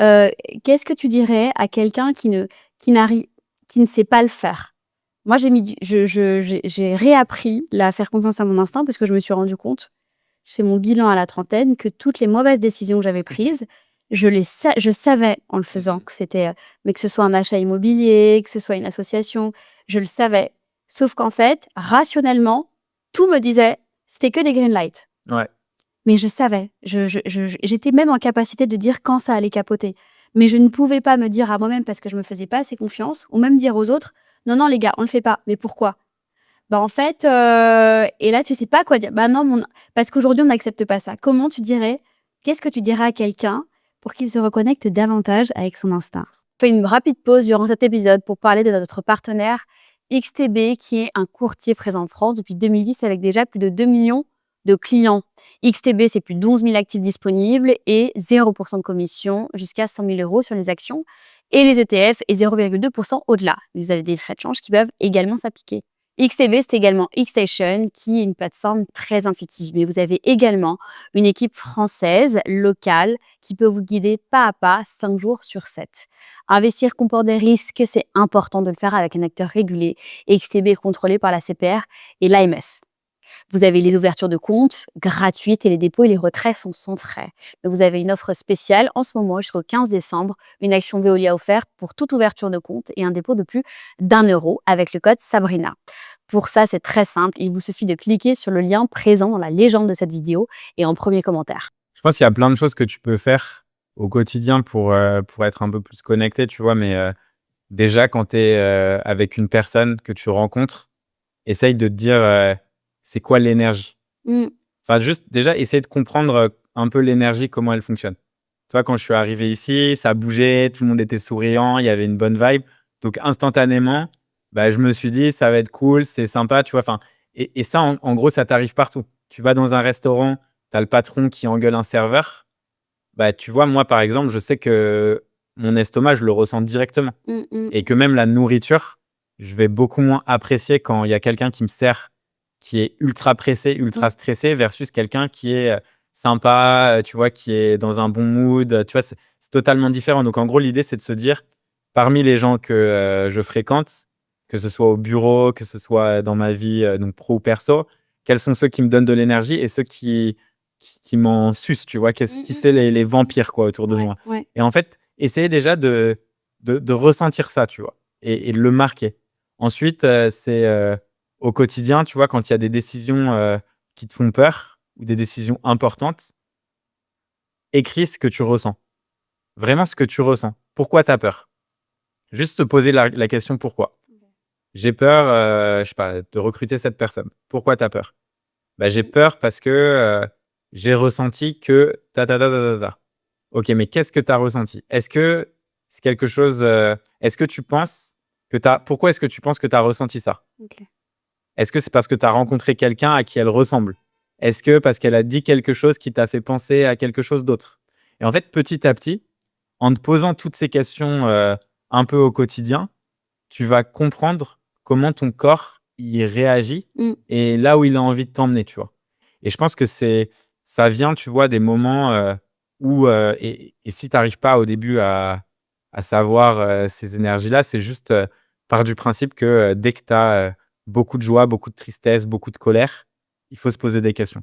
Heu, Qu'est-ce que tu dirais à quelqu'un qui n'arri qui ne sait pas le faire? Moi, j'ai mis du j'ai réappris à faire confiance à mon instinct parce que je me suis rendu compte, je fais mon bilan à la trentaine, que toutes les mauvaises décisions que j'avais prises, je savais en le faisant que c'était, mais que ce soit un achat immobilier, que ce soit une association, je le savais. Sauf qu'en fait, rationnellement, tout me disait: «C'était que des green lights». Ouais. Mais je savais, j'étais même en capacité de dire quand ça allait capoter. Mais je ne pouvais pas me dire à moi-même parce que je me faisais pas assez confiance ou même dire aux autres: «Non, non les gars, on le fait pas». Mais pourquoi? Bah, en fait, et là tu sais pas quoi dire. Bah, non mon parce qu'aujourd'hui on n'accepte pas ça. Qu'est-ce que tu dirais à quelqu'un pour qu'il se reconnecte davantage avec son instinct? On fait une rapide pause durant cet épisode pour parler de notre partenaire XTB qui est un courtier présent en France depuis 2010 avec déjà plus de 2 millions de clients. XTB, c'est plus de 11 000 actifs disponibles et 0 de commission jusqu'à 100 000 € sur les actions et les ETF et 0,2 au-delà. Vous avez des frais de change qui peuvent également s'appliquer. XTB, c'est également Xstation qui est une plateforme très intuitive. Mais vous avez également une équipe française, locale, qui peut vous guider pas à pas, 5 jours sur 7. Investir comporte des risques, c'est important de le faire avec un acteur régulé. XTB est contrôlé par la CPR et l'AMS. Vous avez les ouvertures de compte gratuites et les dépôts et les retraits sont sans frais. Mais vous avez une offre spéciale en ce moment jusqu'au 15 décembre, une action Veolia offerte pour toute ouverture de compte et un dépôt de plus d'1 € avec le code Sabrina. Pour ça, c'est très simple, il vous suffit de cliquer sur le lien présent dans la légende de cette vidéo et en premier commentaire. Je pense qu'il y a plein de choses que tu peux faire au quotidien pour être un peu plus connecté, tu vois? Mais, déjà quand tu es, avec une personne que tu rencontres, essaye de te dire, c'est quoi l'énergie? Mmh. Enfin, juste déjà essayer de comprendre, un peu l'énergie, comment elle fonctionne. Tu vois, quand je suis arrivé ici, ça bougeait, tout le monde était souriant, il y avait une bonne vibe. Donc instantanément, bah, je me suis dit: «Ça va être cool, c'est sympa», tu vois? Enfin et ça, en gros, ça t'arrive partout. Tu vas dans un restaurant, tu as le patron qui engueule un serveur. Bah, tu vois, moi, par exemple, je sais que mon estomac, je le ressens directement Mmh mh. et que même la nourriture, je vais beaucoup moins apprécier quand il y a quelqu'un qui me sert, qui est ultra pressé, ultra Mmh. stressé versus quelqu'un qui est, sympa, tu vois, qui est dans un bon mood, tu vois? C'est totalement différent. Donc en gros, l'idée, c'est de se dire, parmi les gens que, je fréquente, que ce soit au bureau, que ce soit dans ma vie, donc pro ou perso, quels sont ceux qui me donnent de l'énergie et ceux qui m'en sucent, tu vois? Mmh Qui mh. c'est les vampires, quoi, autour de Ouais, moi? ouais. Et en fait, essayer déjà de ressentir ça, tu vois? Et de le marquer. Ensuite, c'est, au quotidien, tu vois, quand il y a des décisions, qui te font peur ou des décisions importantes, écris ce que tu ressens. Vraiment ce que tu ressens. Pourquoi tu as peur? Juste se poser la question: «Pourquoi?» «J'ai peur, je sais pas, de recruter cette personne». «Pourquoi tu as peur?» «Bah, j'ai Mmh. peur parce que, j'ai ressenti que ta ta ta ta ta ta». OK, mais qu'est-ce que tu as ressenti? Est-ce que c'est quelque chose, est-ce que tu penses que tu pourquoi est-ce que tu penses que tu as ressenti ça? OK. Est-ce que c'est parce que tu as rencontré quelqu'un à qui elle ressemble? Est-ce que parce qu'elle a dit quelque chose qui t'a fait penser à quelque chose d'autre? Et en fait, petit à petit, en te posant toutes ces questions, un peu au quotidien, tu vas comprendre comment ton corps il réagit Mmh. et là où il a envie de t'emmener, tu vois? Et je pense que ça vient, tu vois, des moments, où, et si tu arrives pas au début à savoir, ces énergies-là, c'est juste, pars du principe que, dès que tu as, beaucoup de joie, beaucoup de tristesse, beaucoup de colère, il faut se poser des questions.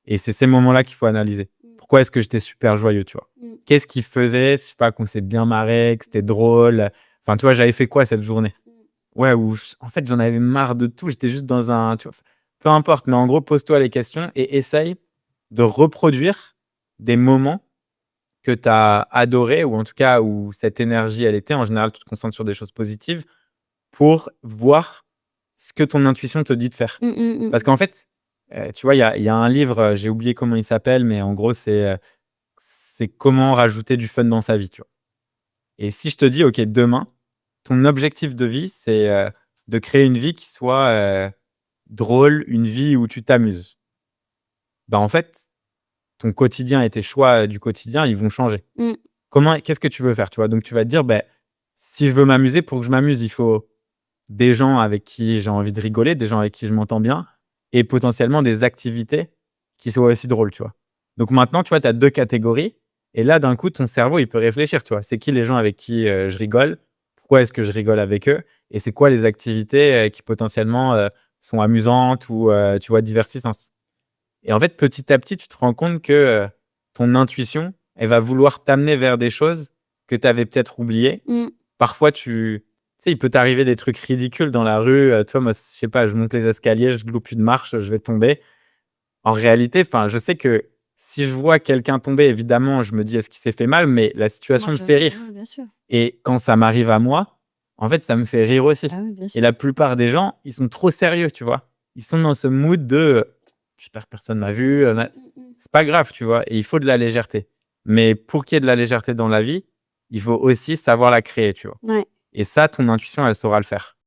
Et c'est ces moments-là qu'il faut analyser. Mmh. Pourquoi est-ce que j'étais super joyeux, tu vois? Mmh. Qu'est-ce qui faisait, je sais pas, qu'on s'est bien marré, que c'était drôle? Enfin, tu vois, j'avais fait quoi cette journée? Mmh. Ouais, ou en fait, j'en avais marre de tout, j'étais juste dans un tu vois? Peu importe, mais en gros, pose-toi les questions et essaye de reproduire des moments que tu as adorés ou en tout cas où cette énergie, elle était. En général, tu te concentres sur des choses positives pour voir ce que ton intuition te dit de faire. Mmh mh, mmh. Parce qu'en fait, tu vois, il y a un livre, j'ai oublié comment il s'appelle, mais en gros, c'est «Comment rajouter du fun dans sa vie», tu vois? Et si je te dis: «OK, demain, ton objectif de vie, c'est, de créer une vie qui soit, drôle, une vie où tu t'amuses». Bah, en fait, ton quotidien et tes choix, du quotidien, ils vont changer. Mmh. Qu'est-ce que tu veux faire, tu vois? Donc tu vas te dire: «Beh, si je veux m'amuser, pour que je m'amuse, il faut des gens avec qui j'ai envie de rigoler, des gens avec qui je m'entends bien et potentiellement des activités qui soient aussi drôles», tu vois? Donc maintenant, tu vois, tu as 2 catégories. Et là, d'un coup, ton cerveau, il peut réfléchir, tu vois. C'est qui les gens avec qui je rigole? Pourquoi est-ce que je rigole avec eux? Et c'est quoi les activités qui potentiellement sont amusantes ou, tu vois, divertissantes? Et en fait, petit à petit, tu te rends compte que ton intuition, elle va vouloir t'amener vers des choses que tu avais peut-être oubliées. Mmh. Parfois, tu sais, il peut t'arriver des trucs ridicules dans la rue. Tu vois, moi, je sais pas, je monte les escaliers, je loupe une marche, je vais tomber. En réalité, enfin, je sais que si je vois quelqu'un tomber, évidemment, je me dis: «Est-ce qu'il s'est fait mal?» mais la Moi, situation me fait rire. ouais, bien sûr. Et quand ça m'arrive à moi, en fait, ça me fait rire aussi. Ah oui, bien Et sûr. la plupart des gens, ils sont trop sérieux, tu vois? Ils sont dans ce mood de, «J'espère que personne m'a vu, na» c'est pas grave, tu vois? Et il faut de la légèreté. Mais pour qu'il y ait de la légèreté dans la vie, il faut aussi savoir la créer, tu vois? Ouais. Et ça, ton intuition, elle saura le faire.